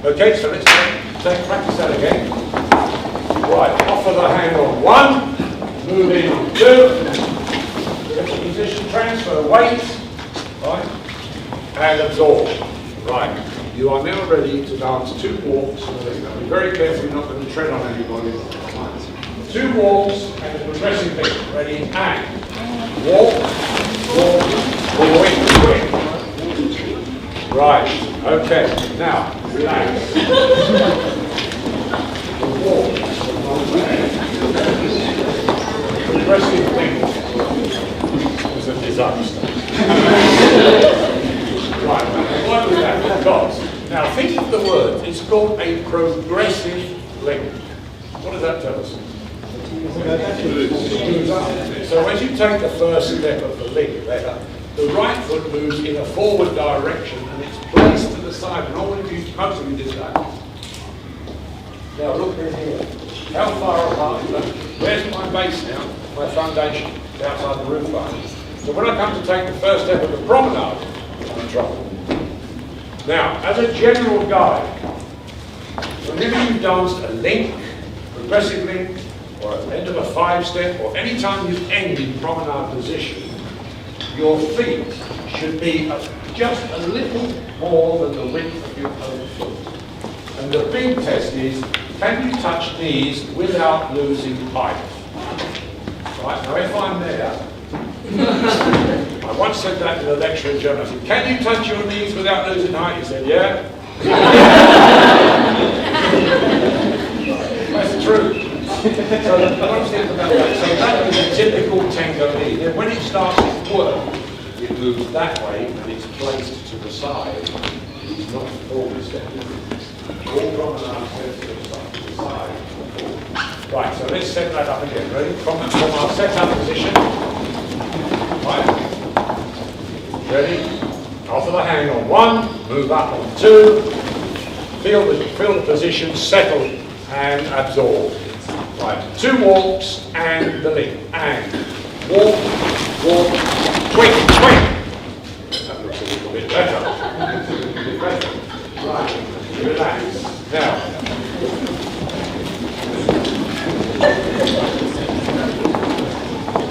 Okay, so let's practice that again. Right, offer the hand on 1, move in on 2, get the position, transfer weight, right, and absorb. Right, you are now ready to dance 2 walks. Now be very careful, you're not going to tread on anybody. 2 walks and a progressive beat. Ready, and walk, quick. Right, okay, now relax. Walk, progressive beat. It's a disaster. Right, why was that? Because, now think of the word, it's called a progressive link. What does that tell us? So as you take the first step of the link there, the right foot moves in a forward direction and it's placed to the side, and all of you, most of you did that. Now look in here. How far apart is that? Where's my base now? My foundation. It's outside the roof line. So when I come to take the first step of the promenade, I'm in trouble. Now, as a general guide, whenever you've danced a link, progressive link, or at the end of a 5-step, or any time you end in promenade position, your feet should be just a little more than the width of your own foot. And the big test is, can you touch knees without losing height? Right, now if I'm there, I once said that in a lecture in Germany. I said, can you touch your knees without losing height? He said, yeah. That's true. So what is it about that? So that is a typical tango knee. Then when it starts to work, it moves that way and it's placed to the side. It's not forward stepping. All promenade steps to the side. Right, so let's set that up again. Ready? From our set-up position. Right. Ready? Offer the hand on 1, move up on 2, feel the position, settle and absorb. Right, 2 walks and the link. And walk, quick. That looks a little bit better. Right, relax. Now,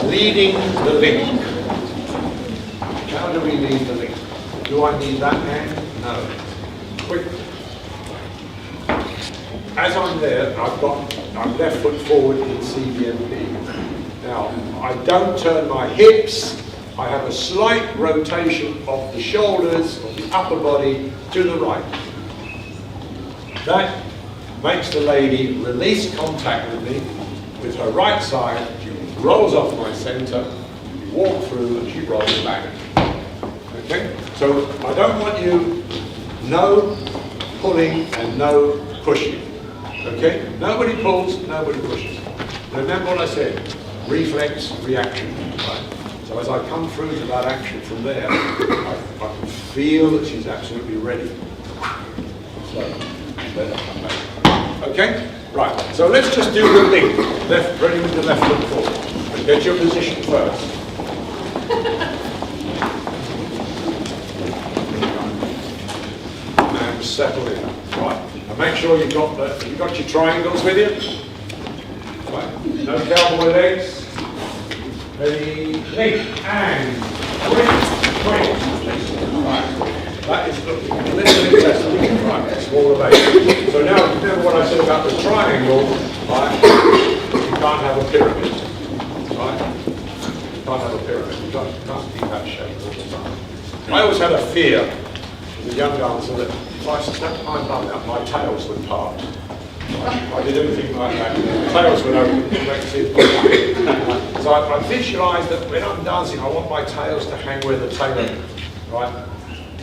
leading the link. How do we lead the link? Do I need that hand? No. Quick. As I'm there, I'm left foot forward in CBMP. Now, I don't turn my hips. I have a slight rotation of the shoulders, of the upper body, to the right. That makes the lady release contact with me with her right side. She rolls off my center, you walk through, and she rolls back. Okay? So I don't want you, no pulling and no pushing. Okay? Nobody pulls, nobody pushes. Remember what I said, reflex, reaction. Right? So as I come through to that action from there, I can feel that she's absolutely ready. So, let her come back. Okay? Right, so let's just do the link. Ready with the left foot forward. And get your position first. And settle in. Right. And make sure you've got your triangles with you. Right. No cowboy legs. Ready, link, and quick. Right. That is looking a little bit better. Right, smaller base. So now, remember what I said about the triangle, right? You can't have a pyramid, right? You can't have a pyramid. You can't keep that shape all the time. I always had a fear as a young dancer that if I snapped my bum out, my tails would part. Right? I did everything like that. The tails would open, it makes it. So I visualised that when I'm dancing, I want my tails to hang where the tailor, right?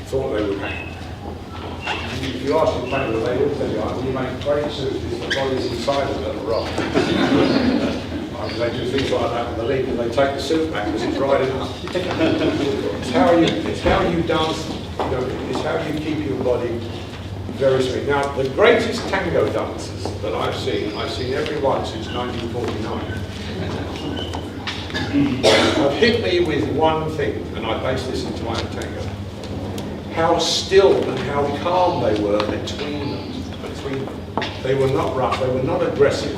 Thought they would hang. If you ask the tailor, they will tell you, when you make great suits, the body's inside of them, right? They do things like that with the link, and they take the suit back because it's right enough. It's how you dance, you know, it's how you keep your body very sweet. Now, the greatest tango dancers that I've seen every one since 1949, have hit me with one thing, and I base this into my tango. How still and how calm they were between them. between them. They were not rough, they were not aggressive.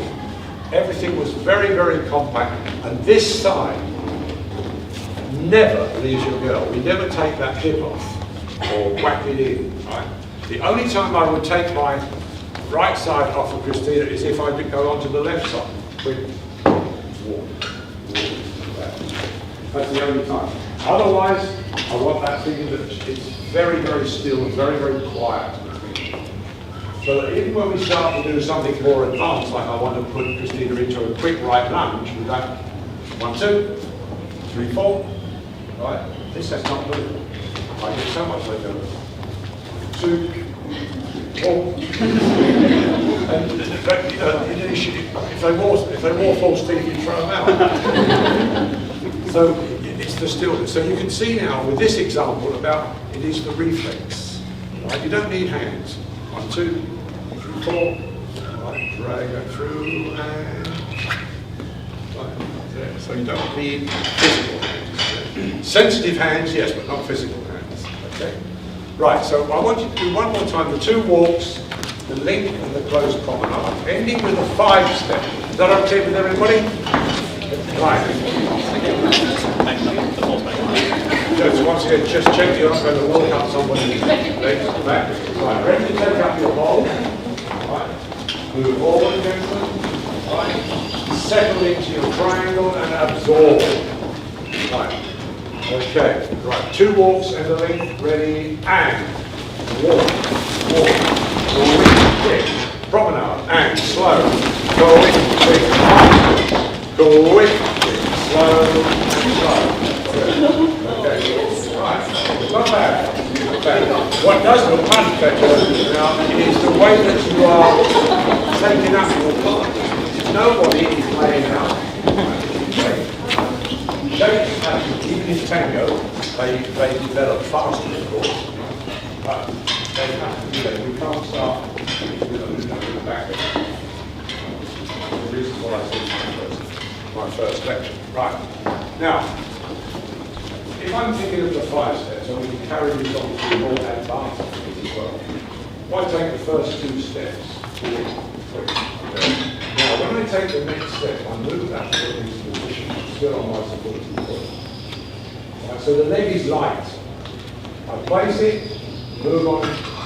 Everything was very, very compact, and this side never leaves your girl. We never take that hip off or whack it in, right? The only time I would take my right side off of Christina is if I did go onto the left side. Quick, walk, back. That's the only time. Otherwise, I want that thing that it's very, very still and very, very quiet. So that even when we start to do something more advanced, like I want to put Christina into a quick right lunge with that 1, 2, 3, 4, right? This has not moved. I get so much like that. 2, 4. And if they wore false teeth, you throw them out. So it's the stillness. So you can see now with this example about it is the reflex. Right? You don't need hands. 1, 2, 3, 4. Right, drag that through and right there. So you don't need physical hands. Sensitive hands, yes, but not physical hands. Okay. Right. So I want you to do one more time the 2 walks, the link, and the closed promenade, ending with a 5-step. Is that okay with everybody? Right. Just once again, just check you're not going to walk up somebody's legs back. Right, ready to take up your hold. Right. Move forward, gentlemen. Right. Settle into your triangle and absorb. Right. Okay. Right. 2 walks and a link. Ready and walk. Walk. Quick. Promenade and slow. Go in. Quick. Go in. Slow and slow. Okay, right, not bad. What does look much better now is the way that you are taking up your part. Nobody is laying out. Even in tango, they develop faster, of course. But they have to do that. We can't start with the back. The reason why I said my first lecture. Right. Now, if I'm thinking of the 5 steps, and we can carry this on to more advanced things as well, why take the first 2 steps? Okay. Now, when I take the next step, I move that foot into position, still on my supporting foot. Right, so the leg is light. I place it, move on,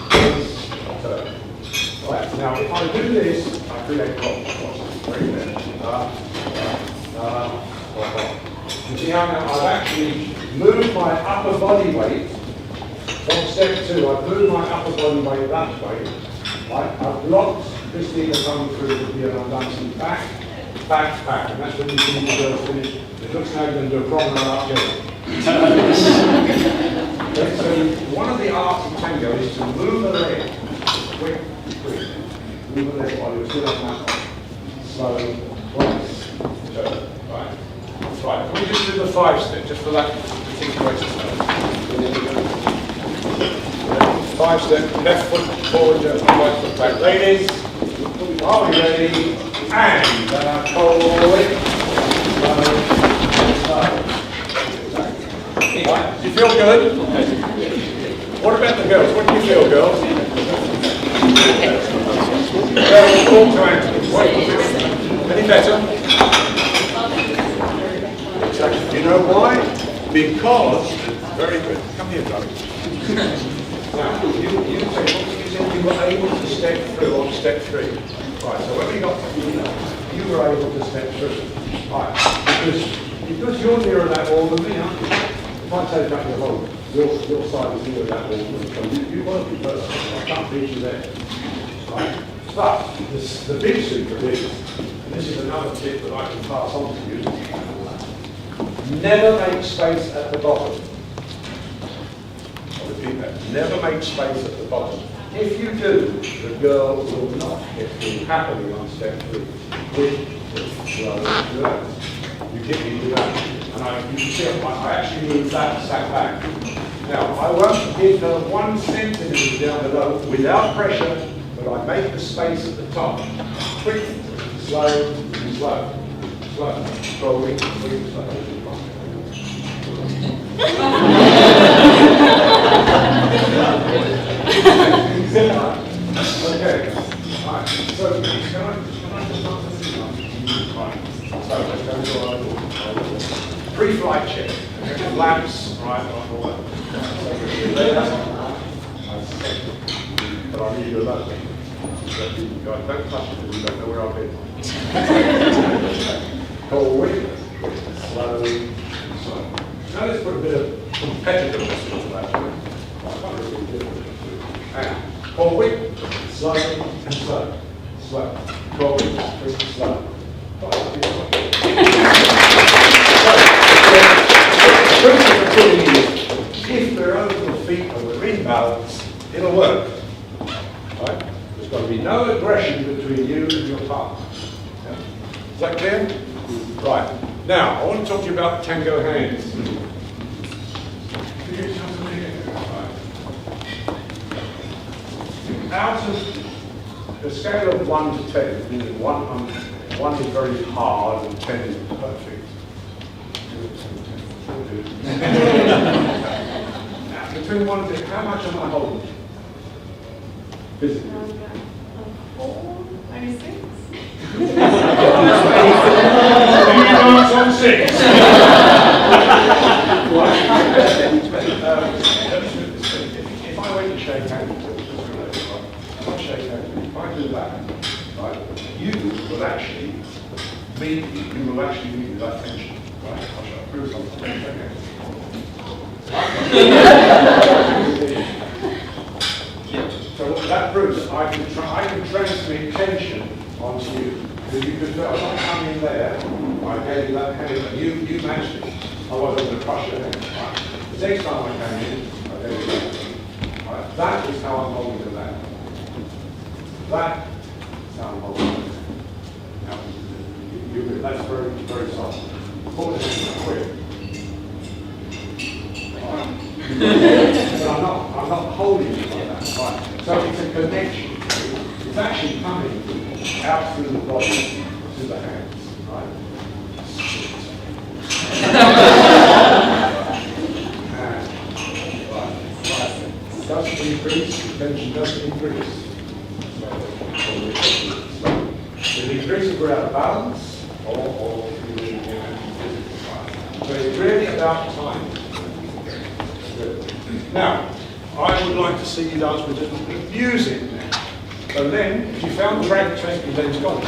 place, turn. Right, now if I do this, I create problems. Very good. You see how now I've actually moved my upper body weight from step 2. I've moved my upper body weight that way. Right? I've blocked Christina coming through with me and I'm dancing back, back, back. And that's when you see the girl finish. It looks now you're going to do a promenade uphill. So one of the arts of tango is to move the leg. Quick, quick. Move the leg while you're still on that. Slow, once, turn. Right. Right, can we just do the 5 step, just for that particular exercise? 5 step, left foot forward, right foot back. Ladies, are we ready? And forward, slow. Right, do you feel good? What about the girls? What do you feel, girls? Girls, talk to Anthony. Any better? Do you know why? Because, very good, come here, darling. Now, you said you were able to step through on step 3. Right, so when we got to you were able to step through. Right, because you're nearer that wall than me, aren't you? If I take up your hold, your side is nearer that wall than me, so you won't be first. I can't beat you there. Right? But the big secret is, and this is another tip that I can pass on to you, never make space at the bottom. I'll repeat that. Never make space at the bottom. If you do, the girl will not get through happily on step 3. Quick, slow, relax. You get me to that. And you can see I actually moved that sat back. Now, I won't give her 1 centimetre down below without pressure, but I make the space at the top. Quick, slow, slow. Slow, slowly, quick, slow. Okay. Right. So, can I just answer this one? Right. So, let's go to our pre-flight check. Okay. Lamps, right, all that. But I need you alone. Don't touch it because you don't know where I've been. Forward, slowly, slow. Now let's put a bit of competitiveness into that. And forward, slow, and slow. Slow. Forward, slow. If we're over the feet and we're in balance, it'll work. Right? There's got to be no aggression between you and your partner. Yeah? Is that clear? Right. Now, I want to talk to you about tango hands. Right. Out of the scale of 1 to 10, meaning 1 is very hard and 10 is perfect. Now, between 1 and 10, how much am I holding? Physically. 4, maybe 6. On 6. If I went to shake hands, not shake hands, if I do that, right, you will actually meet with that tension. Right? I shall prove something. Okay. So what that proves, I can transmit tension onto you. Because you could feel, if I come in there, I gave you that hand, and you matched it. Otherwise I'm going to crush your hand. Right? The next time I came in, I gave you that. Right? That is how I'm holding the hand. That is how I'm holding the hand. Now, that's very, very soft. Hold it in quick. But I'm not holding it like that. Right. So it's a connection. It's actually coming out through the body to the hands. Right? Right. Doesn't increase, the tension doesn't increase. It increases if we're out of balance, or so it's really about time. Now, I would like to see you dance with a little bit of music now. So then, if you found track, then it's gone.